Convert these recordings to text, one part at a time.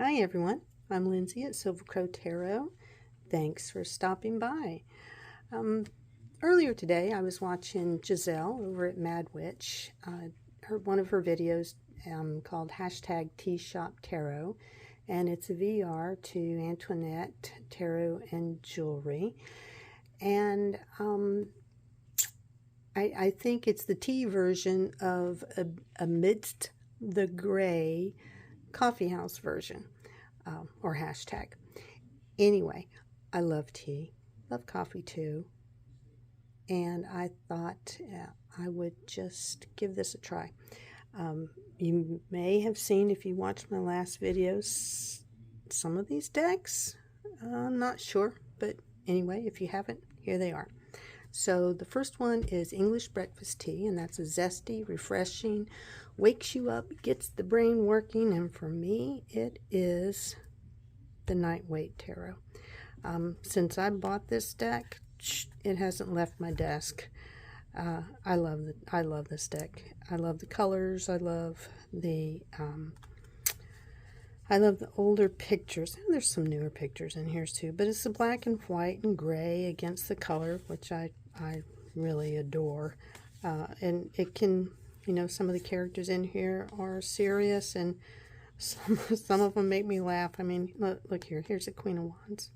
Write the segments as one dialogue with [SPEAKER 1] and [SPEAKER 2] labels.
[SPEAKER 1] Hi everyone, I'm Lindsay at Silver Crow Tarot. Thanks for stopping by. Earlier today I was watching Giselle over at Mad Witch, one of her videos called hashtag Tea Shop Tarot, and it's a VR to Antoinette Tarot and Jewelry. And I think it's the tea version of Amidst the Gray coffee house version, or hashtag. Anyway, I love tea, love coffee too, and I thought I would just give this a try. You may have seen, if you watched my last videos, some of these decks. I'm not sure, but anyway, if you haven't, here they are. So the first one is English Breakfast Tea, and that's a zesty, refreshing, wakes you up, gets the brain working, and for me, it is the Nightweight Tarot. Since I bought this deck, it hasn't left my desk. I love this deck. I love the colors. I love the older pictures. And there's some newer pictures in here too, but it's the black and white and gray against the color, which I really adore. And it can, some of the characters in here are serious, and some of them make me laugh. I mean, look here. Here's the Queen of Wands.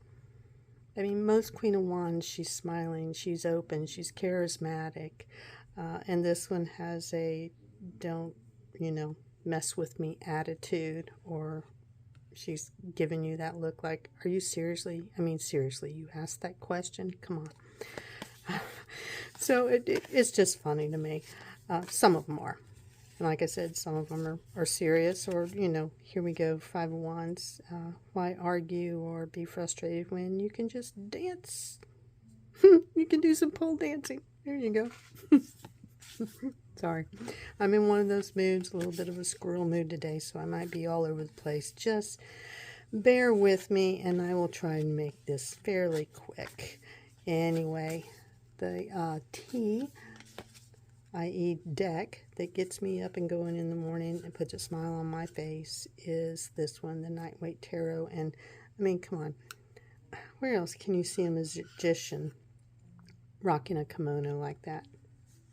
[SPEAKER 1] I mean, most Queen of Wands, she's smiling, she's open, she's charismatic. And this one has a don't, mess with me attitude, or she's giving you that look like, are you seriously? I mean, seriously, you asked that question? Come on. So it's just funny to me. Some of them are. And like I said, some of them are serious, or, here we go, Five of Wands. Why argue or be frustrated when you can just dance? You can do some pole dancing. There you go. Sorry. I'm in one of those moods, a little bit of a squirrel mood today, so I might be all over the place. Just bear with me, and I will try and make this fairly quick. Anyway, the tea, i.e. deck, that gets me up and going in the morning and puts a smile on my face is this one, the Nightweight Tarot. And, I mean, come on. Where else can you see a magician rocking a kimono like that?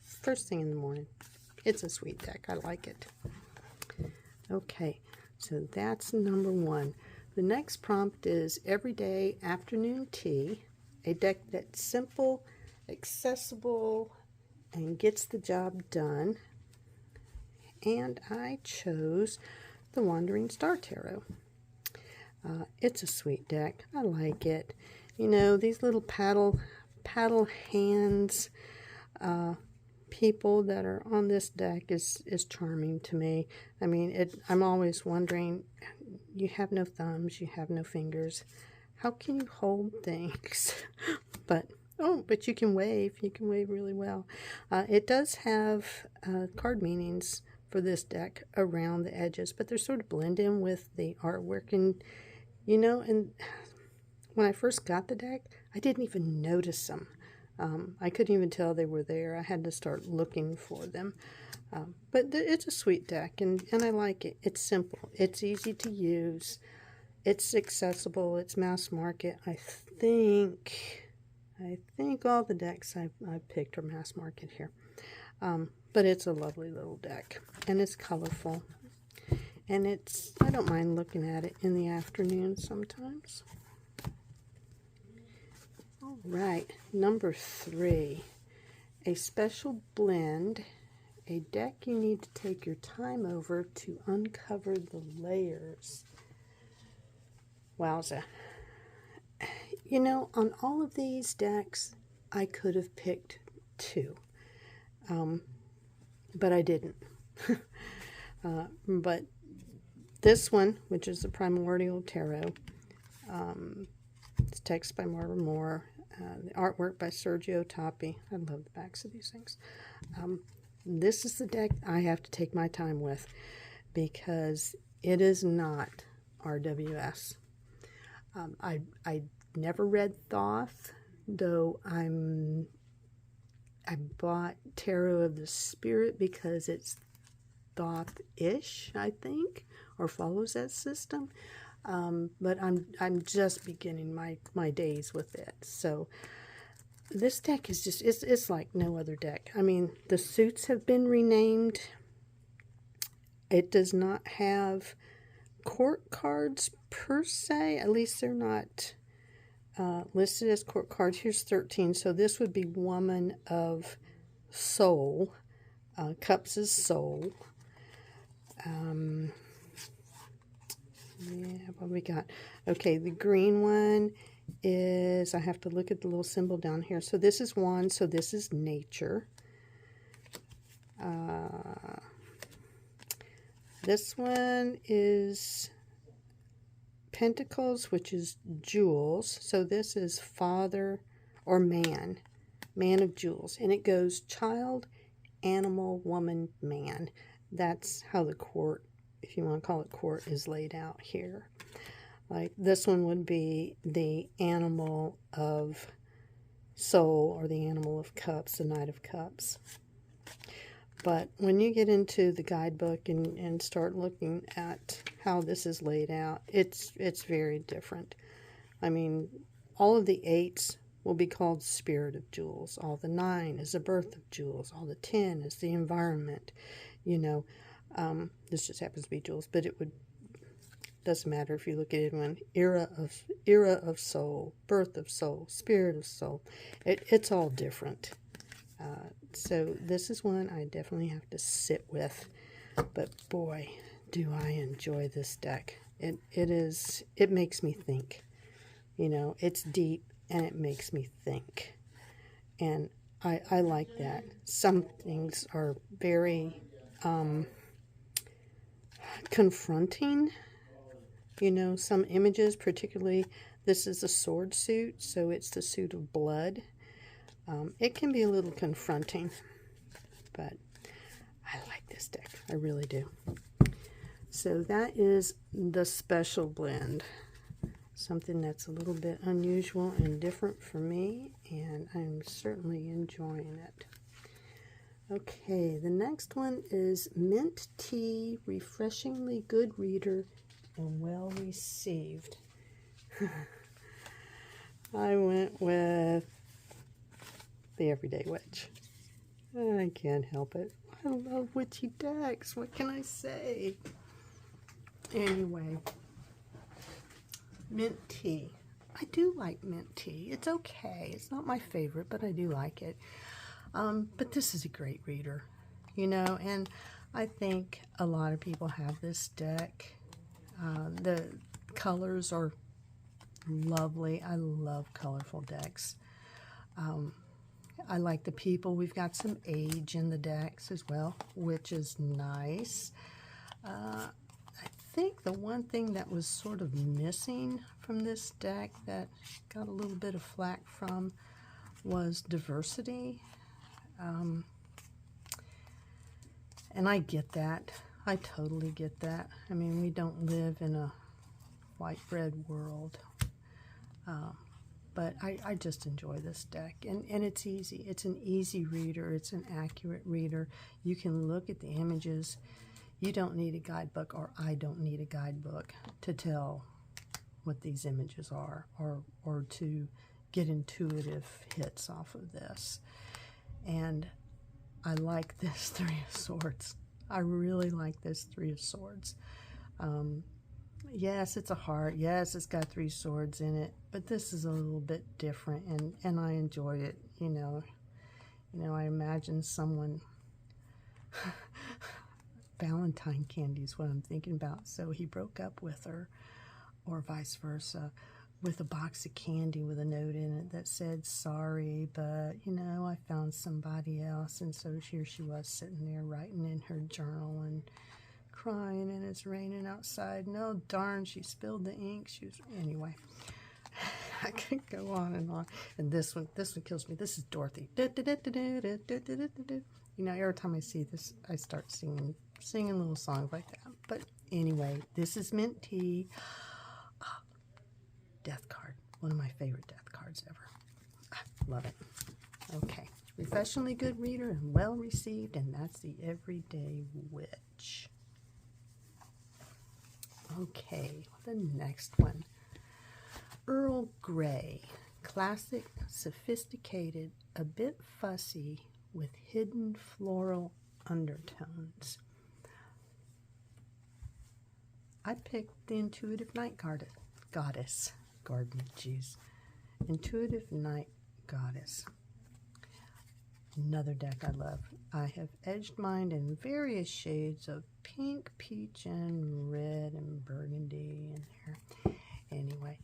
[SPEAKER 1] First thing in the morning. It's a sweet deck. I like it. Okay, so that's number one. The next prompt is Everyday Afternoon Tea, a deck that's simple, accessible, and gets the job done. And I chose the Wandering Star Tarot. It's a sweet deck. I like it. These little paddle hands people that are on this deck is charming to me. I mean, I'm always wondering, you have no thumbs, you have no fingers. How can you hold things? But you can wave. You can wave really well. It does have card meanings for this deck around the edges, but they're sort of blend in with the artwork. And, and when I first got the deck, I didn't even notice them. I couldn't even tell they were there. I had to start looking for them. But it's a sweet deck, and I like it. It's simple. It's easy to use. It's accessible. It's mass market. I think all the decks I've picked are mass market here. But it's a lovely little deck, and it's colorful. And I don't mind looking at it in the afternoon sometimes. All right, number 3, a special blend, a deck you need to take your time over to uncover the layers. Wowza. On all of these decks, I could have picked 2, but I didn't. But this one, which is the Primordial Tarot, it's text by Marva Moore, the artwork by Sergio Tappi. I love the backs of these things. This is the deck I have to take my time with, because it is not RWS. I never read Thoth, though I bought Tarot of the Spirit because it's Thoth-ish, I think, or follows that system. but I'm just beginning my days with it. So this deck is just, it's like no other deck. I mean, the suits have been renamed. It does not have court cards per se. At least they're not listed as court cards. Here's 13. So this would be Woman of Soul. Cups is Soul. Yeah, what we got? Okay, the green one is, I have to look at the little symbol down here. So this is Wand, so this is Nature. This one is Pentacles, which is Jewels. So this is Father or Man, Man of Jewels. And it goes Child, Animal, Woman, Man. That's how the court, if you want to call it court, is laid out here. Like this one would be the Animal of Soul, or the Animal of Cups, the Knight of Cups. But when you get into the guidebook and start looking at how this is laid out, it's very different. I mean, all of the 8s will be called Spirit of Jewels. All the 9 is the Birth of Jewels. All the 10 is the environment. You know, this just happens to be Jewels, but it doesn't matter if you look at it in era of soul, birth of soul, spirit of soul. It's all different. So this is one I definitely have to sit with. But boy, do I enjoy this deck. It makes me think. You know, it's deep and it makes me think. And I like that. Some things are very confronting. You know, some images, particularly this is a sword suit, so it's the suit of blood. It can be a little confronting, but I like this deck. I really do. So that is the special blend. Something that's a little bit unusual and different for me, and I'm certainly enjoying it. Okay, the next one is Mint Tea, Refreshingly Good Reader and Well Received. I went with the Everyday Witch. I can't help it. I love witchy decks. What can I say? Anyway, Mint Tea. I do like mint tea. It's okay. It's not my favorite, but I do like it. But this is a great reader, you know, and I think a lot of people have this deck. The colors are lovely. I love colorful decks. I like the people. We've got some age in the decks as well, which is nice. I think the one thing that was sort of missing from this deck that got a little bit of flack from was diversity. And I get that. I totally get that. I mean, we don't live in a white bread world. But I just enjoy this deck. And it's easy. It's an easy reader. It's an accurate reader. You can look at the images. You don't need a guidebook, or I don't need a guidebook to tell what these images are, or to get intuitive hits off of this. And I like this Three of Swords. I really like this Three of Swords. Yes, it's a heart. Yes, it's got 3 swords in it, but this is a little bit different, and I enjoyed it. You know, I imagine someone. Valentine candy is what I'm thinking about. So he broke up with her, or vice versa, with a box of candy with a note in it that said, sorry, but, you know, I found somebody else. And so here she was sitting there writing in her journal and crying, and it's raining outside. No, darn, she spilled the ink. Anyway, I could go on and on. And this one kills me. This is Dorothy. You know, every time I see this, I start singing little songs like that. But anyway, this is Mint Tea. Death card. One of my favorite death cards ever. Love it. Okay. Refreshingly good reader and well received, and that's the Everyday Witch. Okay, the next one. Earl Grey. Classic, sophisticated, a bit fussy, with hidden floral undertones. I picked the Intuitive Night Goddess. Garden, jeez. Intuitive Night Goddess. Another deck I love. I have edged mine in various shades of pink, peach, and red, and burgundy in there. Anyway,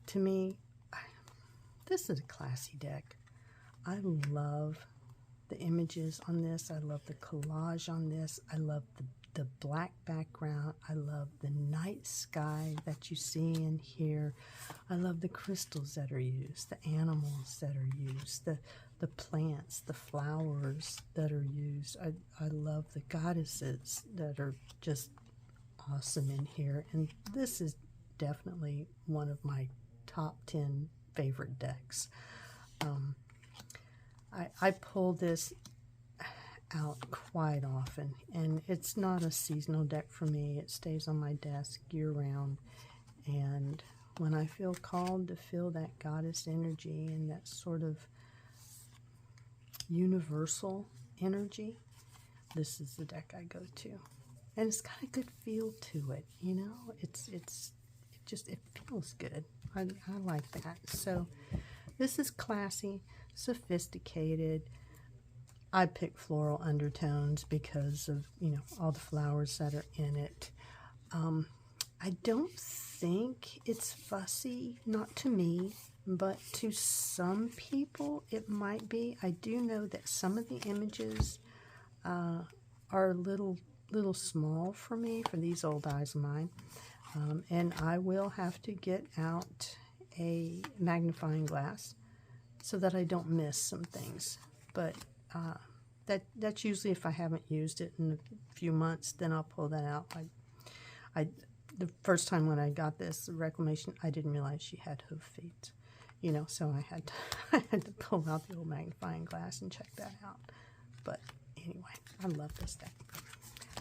[SPEAKER 1] to me, this is a classy deck. I love the images on this. I love the collage on this. I love the black background. I love the night sky that you see in here. I love the crystals that are used, the animals that are used, the plants, the flowers that are used. I love the goddesses that are just awesome in here. And this is definitely one of my top 10 favorite decks. I pull this out quite often, and it's not a seasonal deck for me. It stays on my desk year-round, and when I feel called to feel that goddess energy and that sort of universal energy, this is the deck I go to. And it's got a good feel to it, you know. It feels good. I like that. So this is classy, sophisticated. I pick floral undertones because of, you know, all the flowers that are in it. I don't think it's fussy, not to me, but to some people it might be. I do know that some of the images are a little small for me, for these old eyes of mine. And I will have to get out a magnifying glass so that I don't miss some things. But that's usually if I haven't used it in a few months, then I'll pull that out. The first time when I got this reclamation, I didn't realize she had hoof feet, you know, so I had to pull out the old magnifying glass and check that out. But anyway, I love this deck.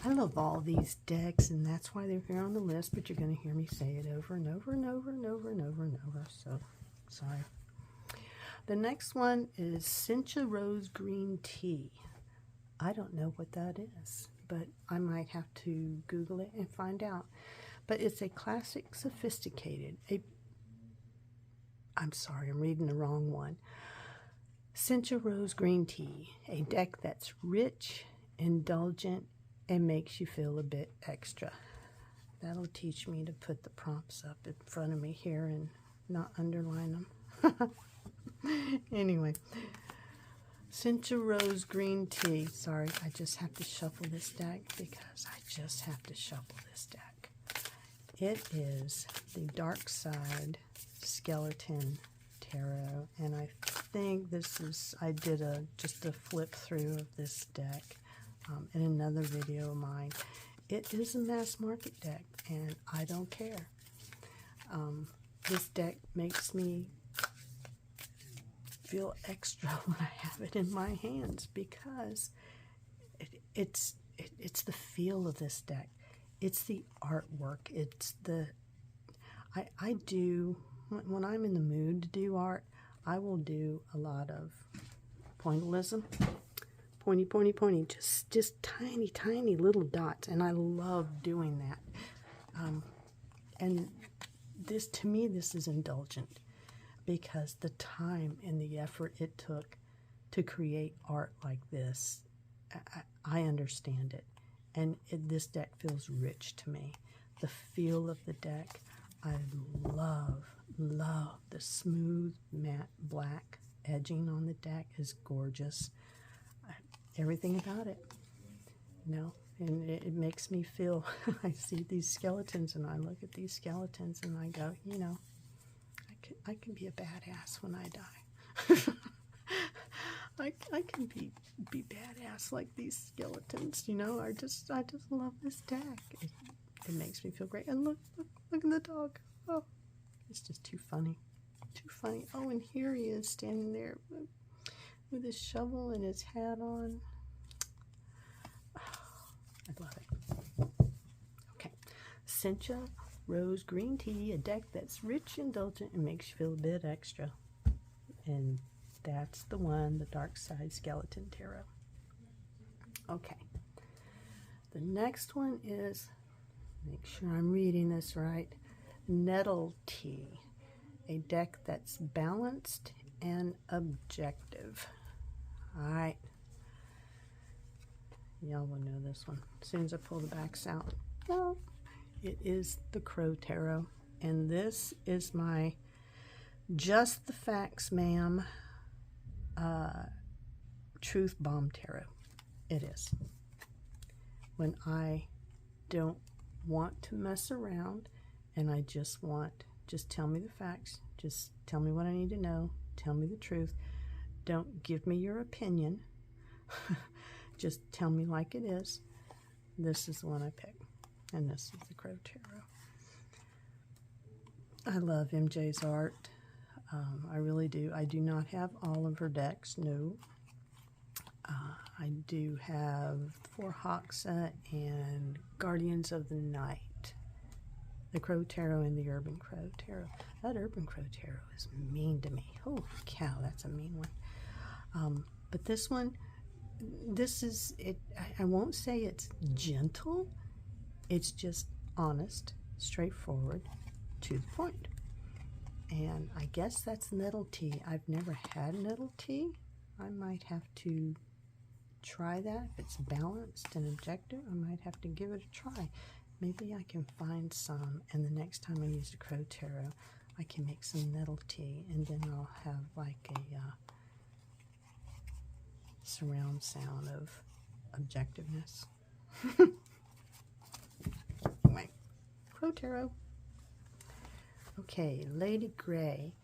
[SPEAKER 1] I love all these decks, and that's why they're here on the list, but you're going to hear me say it over and over and over and over and over and over, so sorry. The next one is Sencha Rose Green Tea. I don't know what that is, but I might have to Google it and find out. But it's a classic, sophisticated, I'm sorry, I'm reading the wrong one. Sencha Rose Green Tea, a deck that's rich, indulgent, and makes you feel a bit extra. That'll teach me to put the prompts up in front of me here and not underline them. Anyway, Sencha Rose Green Tea. Sorry, I just have to shuffle this deck because I just have to shuffle this deck. It is the Dark Side Skeleton Tarot, and I think this is, I did just a flip through of this deck in another video of mine. It is a mass market deck, and I don't care. This deck makes me feel extra when I have it in my hands because it's the feel of this deck. It's the artwork. It's the I do, when I'm in the mood to do art, I will do a lot of pointillism. Pointy, pointy, pointy, just tiny, tiny little dots, and I love doing that. And this, to me, this is indulgent because the time and the effort it took to create art like this, I understand it. And this deck feels rich to me. The feel of the deck, I love the smooth matte black edging on the deck is gorgeous. Everything about it, you know, and it makes me feel, I see these skeletons and I look at these skeletons and I go, you know, I can be a badass when I die. I can be badass like these skeletons, you know. I just love this deck. It makes me feel great. And look at the dog. Oh, it's just too funny. Too funny. Oh, and here he is standing there with his shovel and his hat on. Oh, I love it. Okay. Sencha Rose green tea, a deck that's rich, indulgent, and makes you feel a bit extra. And that's the one, the Dark Side Skeleton Tarot. Okay. The next one is, make sure I'm reading this right, Nettle Tea, a deck that's balanced and objective. All right. Y'all will know this one as soon as I pull the backs out. Well, it is the Crow Tarot, and this is my Just the Facts, Ma'am Truth Bomb Tarot. It is. When I don't want to mess around and I just tell me the facts, just tell me what I need to know, tell me the truth. Don't give me your opinion. Just tell me like it is. This is the one I picked, and this is the Crow Tarot. I love MJ's art. I really do. I do not have all of her decks, no. I do have For Hoxa and Guardians of the Night, the Crow Tarot and the Urban Crow Tarot. That Urban Crow Tarot is mean to me. Holy cow, that's a mean one. But this one, this is it. I won't say it's gentle. It's just honest, straightforward, to the point. And I guess that's nettle tea. I've never had nettle tea. I might have to try that. If it's balanced and objective, I might have to give it a try. Maybe I can find some, and the next time I use the Crow Tarot, I can make some nettle tea, and then I'll have like a surround sound of objectiveness. Anyway, Crow Tarot. Okay, Lady Grey,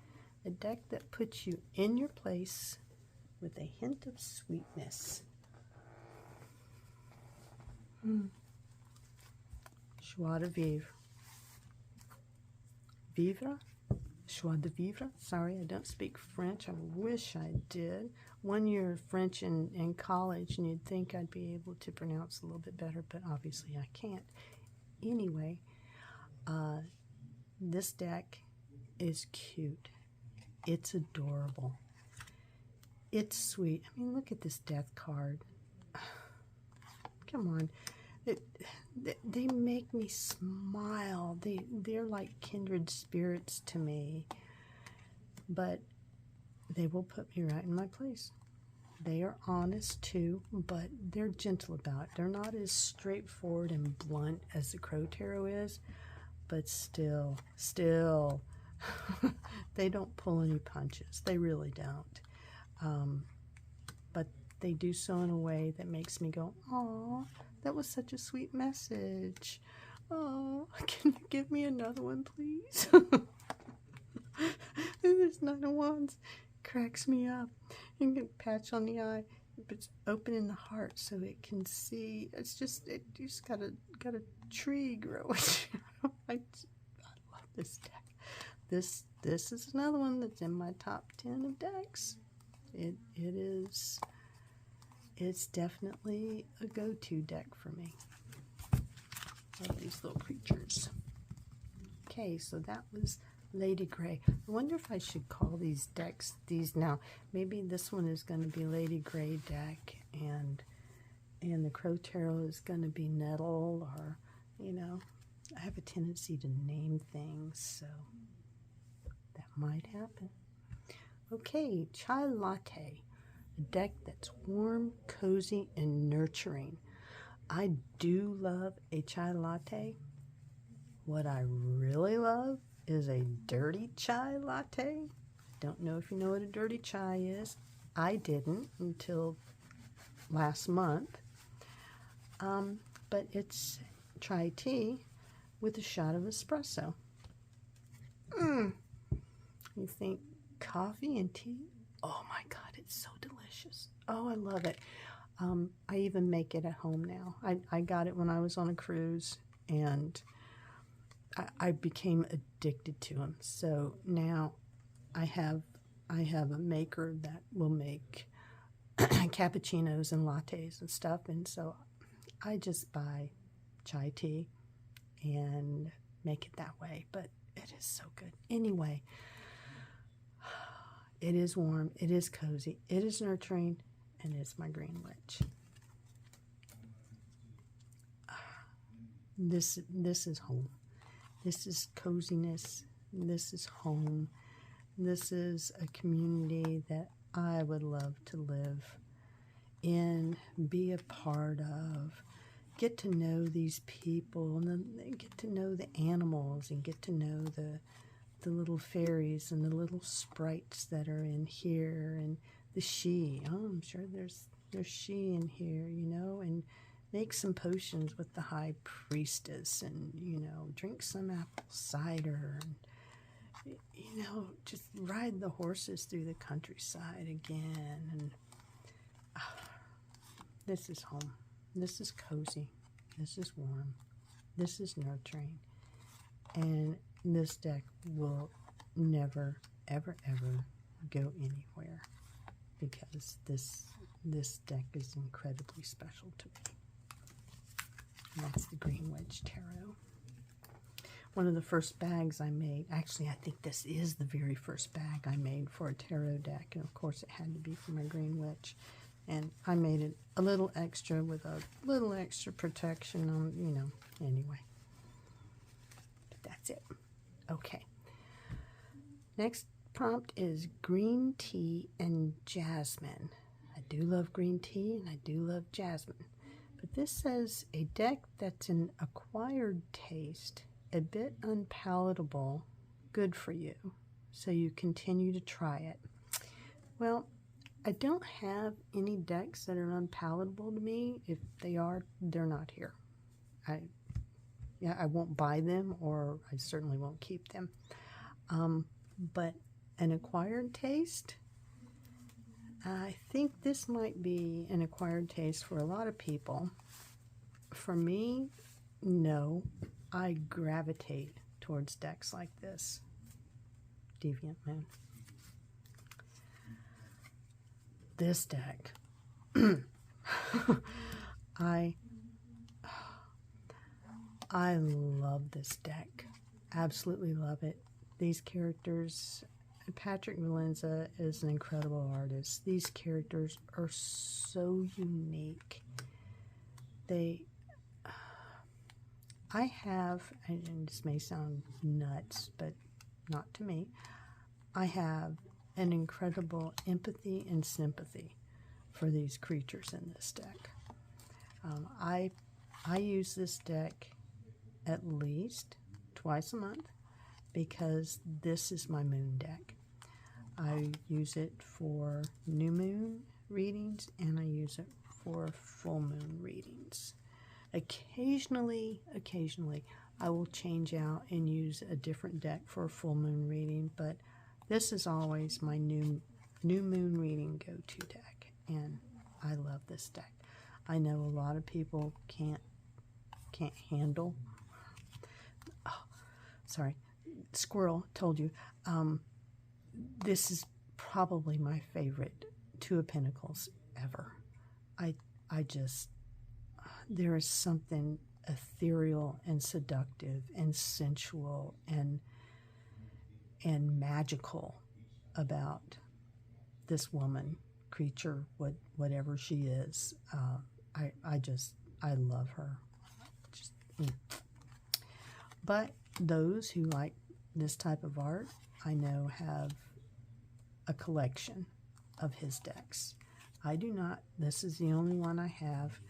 [SPEAKER 1] a deck that puts you in your place with a hint of sweetness. Joie de vivre. Vivre? Joie de vivre? Sorry, I don't speak French. I wish I did. 1 year of French in college, and you'd think I'd be able to pronounce a little bit better, but obviously I can't. Anyway, this deck is cute. It's adorable. It's sweet. I mean, look at this death card. Come on. They make me smile. They're like kindred spirits to me. But they will put me right in my place. They are honest too, but they're gentle about it. They're not as straightforward and blunt as the Crow Tarot is, but still, they don't pull any punches. They really don't. But they do so in a way that makes me go, "Aw, that was such a sweet message. Oh, can you give me another one, please?" This Nine of Wands cracks me up. You can patch on the eye, but it's open in the heart so it can see. It's just, you just got a tree growing. I love this deck. This is another one that's in my top 10 of decks. It's definitely a go-to deck for me. Love these little creatures. Okay, so that was Lady Grey. I wonder if I should call these decks these now. Maybe this one is going to be Lady Grey deck, and the Crow Tarot is going to be Nettle, or, you know, I have a tendency to name things, so that might happen. Okay, Chai Latte, a deck that's warm, cozy, and nurturing. I do love a chai latte. What I really love is a dirty chai latte. Don't know if you know what a dirty chai is. I didn't until last month. But it's chai tea with a shot of espresso. You think coffee and tea? Oh my God, it's so delicious. Oh, I love it. I even make it at home now. I got it when I was on a cruise, and I became addicted to them. So now I have a maker that will make cappuccinos and lattes and stuff, and so I just buy chai tea and make it that way, but it is so good. Anyway, it is warm, it is cozy, it is nurturing, and it's my Green Witch. This is home. This is coziness. This is home. This is a community that I would love to live in, be a part of, get to know these people, and then get to know the animals, and get to know the little fairies and the little sprites that are in here, and the Sidhe. Oh, I'm sure there's Sidhe in here, you know, and make some potions with the high priestess, and, you know, drink some apple cider, and, you know, just ride the horses through the countryside again. And this is home. This is cozy. This is warm. This is nurturing. And this deck will never, ever, ever go anywhere, because this deck is incredibly special to me. And that's the Green Witch Tarot. One of the first bags I made, actually I think this is the very first bag I made for a tarot deck, and of course it had to be for my Green Witch. And I made it a little extra with a little extra protection on, you know, anyway. But that's it. Okay. Next prompt is green tea and jasmine. I do love green tea and I do love jasmine. But this says a deck that's an acquired taste, a bit unpalatable, good for you, so you continue to try it. Well, I don't have any decks that are unpalatable to me. If they are, they're not here. I won't buy them, or I certainly won't keep them. But an acquired taste, I think this might be an acquired taste for a lot of people. For me, no. I gravitate towards decks like this. Deviant Moon. This deck, I love this deck. Absolutely love it. These characters, Patrick Valenza is an incredible artist. These characters are so unique. I have, and this may sound nuts, but not to me, I have an incredible empathy and sympathy for these creatures in this deck. I use this deck at least twice a month, because this is my moon deck. I use it for new moon readings, and I use it for full moon readings. Occasionally, I will change out and use a different deck for a full moon reading, but this is always my new moon reading go-to deck, and I love this deck. I know a lot of people can't handle. Oh, sorry, squirrel told you. This is probably my favorite Two of Pentacles ever. I just, there is something ethereal and seductive and sensual and magical about this woman, creature, whatever she is. I love her. But those who like this type of art, I know, have a collection of his decks. I do not. This is the only one I have.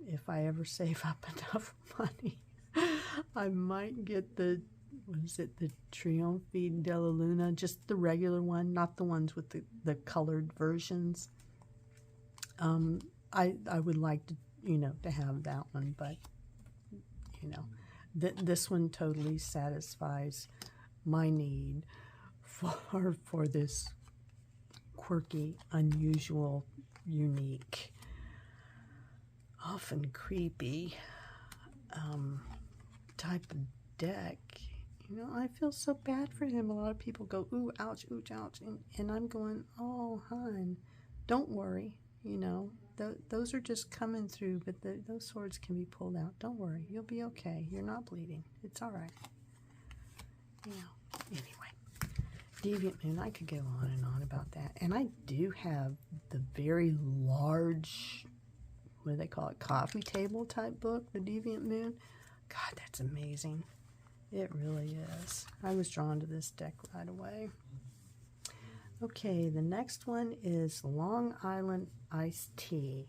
[SPEAKER 1] If I ever save up enough money, I might get the, what is it, the Trionfi della Luna, just the regular one, not the ones with the colored versions. I would like to, to have that one, but, this one totally satisfies my need for this quirky, unusual, unique, often creepy type of deck. I feel so bad for him. A lot of people go, ooh, ouch, ouch, ouch. And I'm going, oh, hon, don't worry. those are just coming through, but those swords can be pulled out. Don't worry, you'll be okay. You're not bleeding. It's all right. You know, anyway, Deviant Moon, I could go on and on about that. And I do have the very large, what do they call it, coffee table type book, the Deviant Moon. God, that's amazing. It really is. I was drawn to this deck right away. Okay, the next one is Long Island Iced Tea.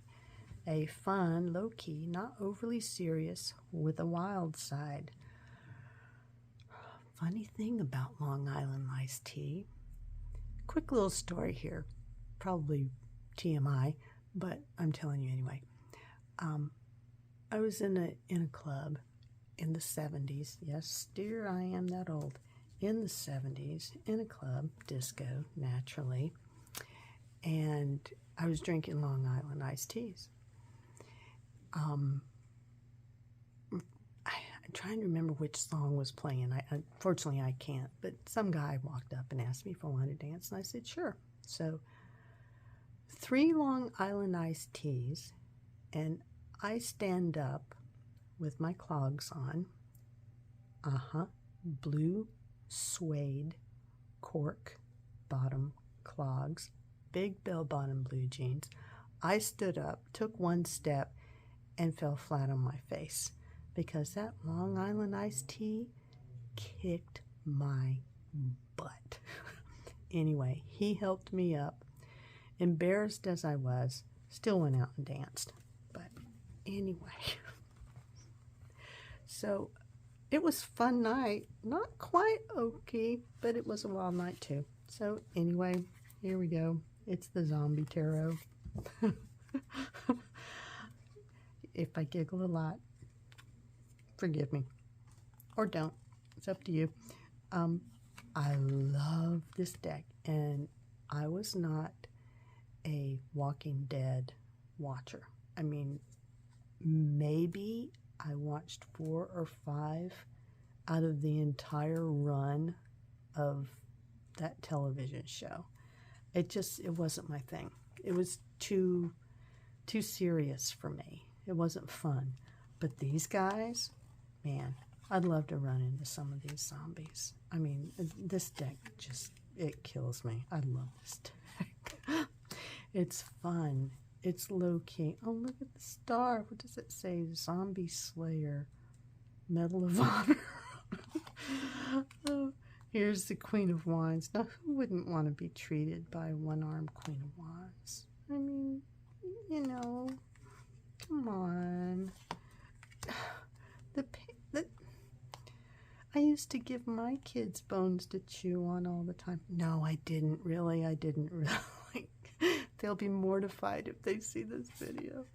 [SPEAKER 1] A fun, low-key, not overly serious, with a wild side. Funny thing about Long Island Iced Tea. Quick little story here. Probably TMI, but I'm telling you anyway. I was in a club in the 70s. Yes, dear, I am that old. In the 70s, in a club, disco, naturally, and I was drinking Long Island iced teas. I'm trying to remember which song was playing. Unfortunately, I can't, but some guy walked up and asked me if I wanted to dance, and I said, sure. So, 3 Long Island iced teas, and I stand up with my clogs on, blue suede cork bottom clogs, big bell-bottom blue jeans. I stood up, took one step, and fell flat on my face because that Long Island iced tea kicked my butt. Anyway, he helped me up. Embarrassed as I was, still went out and danced. But anyway, so it was a fun night. Not quite okay, but it was a wild night too. So anyway, here we go. It's the Zombie Tarot. If I giggle a lot, forgive me. Or don't. It's up to you. I love this deck, and I was not a Walking Dead watcher. I mean, maybe I watched 4 or 5 out of the entire run of that television show. It wasn't my thing. It was too serious for me. It wasn't fun. But these guys, man, I'd love to run into some of these zombies. I mean, this deck it kills me. I love this deck. It's fun. It's low-key. Oh, look at the star. What does it say? Zombie Slayer. Medal of Honor. Oh, here's the Queen of Wands. Now, who wouldn't want to be treated by a one-armed Queen of Wands? I mean, you know, come on. I used to give my kids bones to chew on all the time. No, I didn't really. I didn't really. They'll be mortified if they see this video.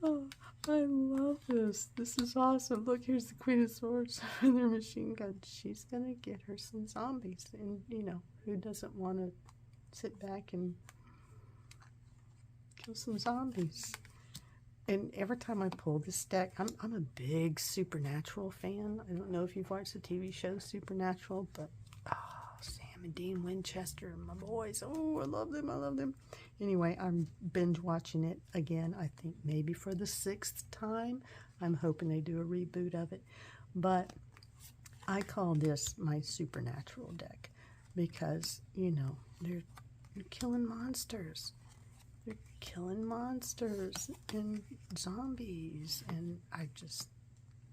[SPEAKER 1] Oh, I love this. This is awesome. Look, here's the Queen of Swords and their machine gun. She's going to get her some zombies. And, you know, who doesn't want to sit back and kill some zombies? And every time I pull this deck, I'm a big Supernatural fan. I don't know if you've watched the TV show Supernatural, but Sam and Dean Winchester, my boys. Oh, I love them. I love them. Anyway, I'm binge watching it again. I think maybe for the 6th time. I'm hoping they do a reboot of it. But I call this my Supernatural deck because, you know, they're killing monsters. They're killing monsters and zombies, and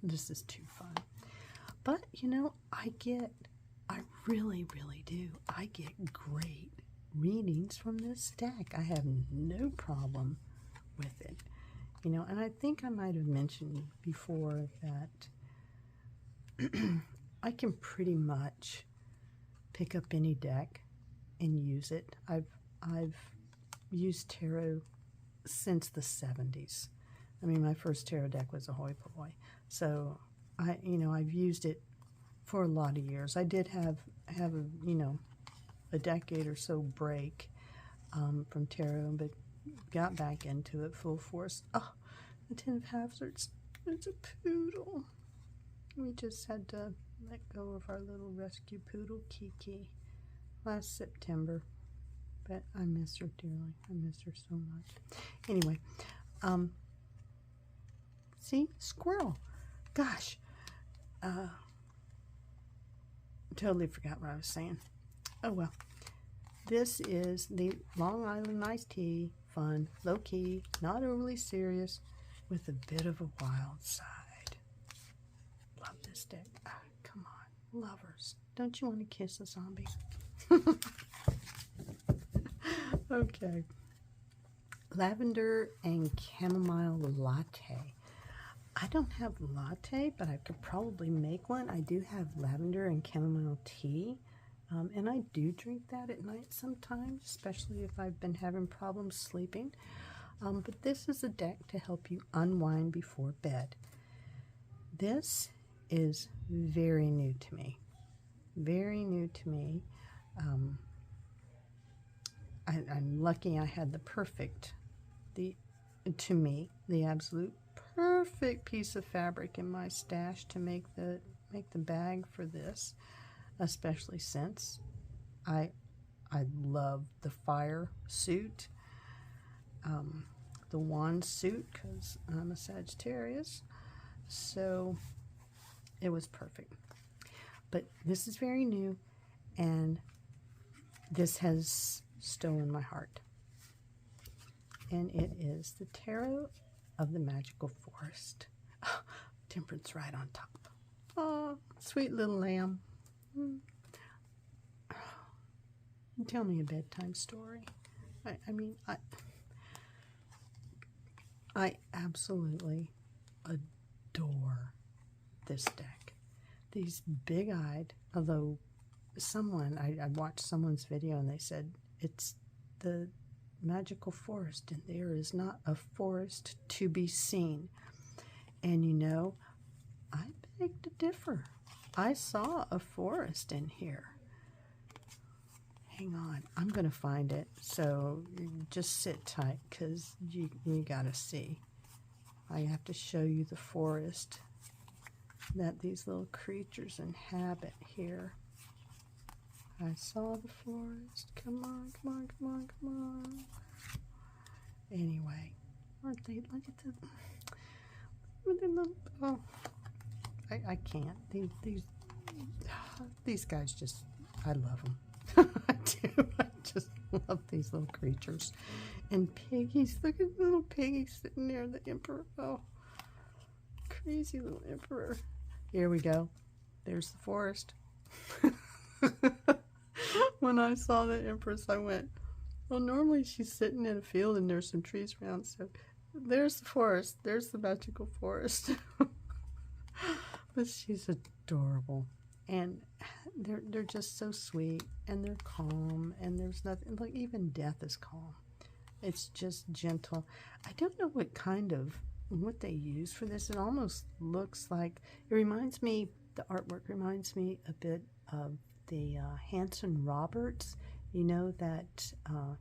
[SPEAKER 1] this is too fun. But, you know, I really, really do. I get great readings from this deck. I have no problem with it. You know, and I think I might have mentioned before that I can pretty much pick up any deck and use it. I've used tarot since the 70s. I mean, my first tarot deck was a Hoi Polloi. So I've used it for a lot of years. I did have a decade or so break from tarot, but got back into it full force. Oh, the Ten of Hazards. It's a poodle. We just had to let go of our little rescue poodle, Kiki, last September. but I miss her dearly. I miss her so much. Anyway, see, squirrel. Gosh, totally forgot what I was saying. Oh well. This is the Long Island iced tea, fun, low-key, not overly serious, with a bit of a wild side. Love this deck. Oh, come on, lovers. Don't you want to kiss a zombie? Okay. Lavender and chamomile latte. I don't have latte, but I could probably make one. I do have lavender and chamomile tea. And I do drink that at night sometimes, especially if I've been having problems sleeping. But this is a deck to help you unwind before bed. This is very new to me. Very new to me. I'm lucky I had to me, the absolute perfect piece of fabric in my stash to make the bag for this. Especially since I love the fire suit, the wand suit, because I'm a Sagittarius, so it was perfect. But this is very new, and this has stolen my heart, and it is the Tarot of the Magical Forest. Oh, Temperance right on top. Oh, sweet little lamb. Tell me a bedtime story. I absolutely adore this deck. These big-eyed, although I watched someone's video and they said it's the magical forest and there is not a forest to be seen. And you know, I beg to differ. I saw a forest in here. Hang on, I'm going to find it, so just sit tight, because you got to see. I have to show you the forest that these little creatures inhabit here. I saw the forest. Come on, come on, come on, come on. Anyway, aren't they? Look at the little... Oh. I can't. These guys just, I love them. I do. I just love these little creatures. And piggies. Look at the little piggy sitting there, the emperor. Oh, crazy little emperor. Here we go. There's the forest. When I saw the empress, I went, well, normally she's sitting in a field and there's some trees around. So there's the forest. There's the magical forest. But she's adorable, and they're just so sweet, and they're calm, and there's nothing, like, even death is calm. It's just gentle. I don't know what they use for this. It almost looks like, the artwork reminds me a bit of the Hanson Roberts, you know, that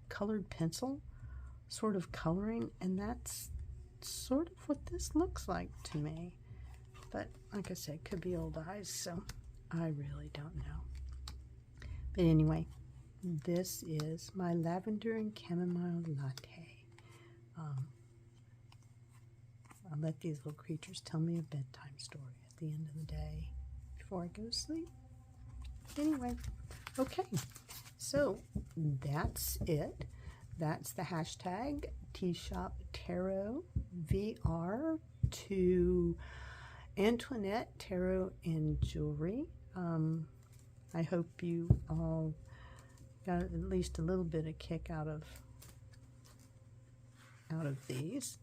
[SPEAKER 1] colored pencil sort of coloring, and that's sort of what this looks like to me. But like I said, it could be old eyes, so I really don't know. But anyway, this is my lavender and chamomile latte. I'll let these little creatures tell me a bedtime story at the end of the day before I go to sleep. Anyway, okay, so that's it. That's the hashtag TShopTarotVR to Antoinette Tarot and Jewelry. I hope you all got at least a little bit of kick out of these.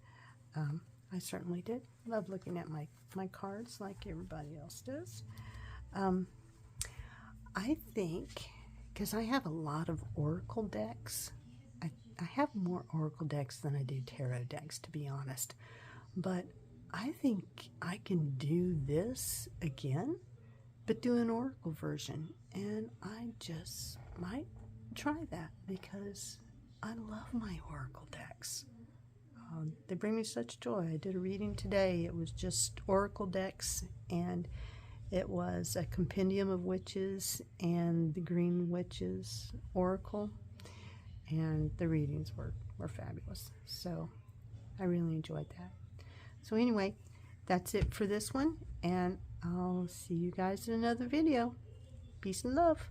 [SPEAKER 1] I certainly did. Love looking at my cards like everybody else does. I think, because I have a lot of oracle decks, I have more oracle decks than I do tarot decks, to be honest. But I think I can do this again, but do an oracle version. And I just might try that because I love my oracle decks. They bring me such joy. I did a reading today. It was just oracle decks, and it was a compendium of witches and the Green Witches Oracle. and the readings were fabulous. So I really enjoyed that. So anyway, that's it for this one, and I'll see you guys in another video. Peace and love.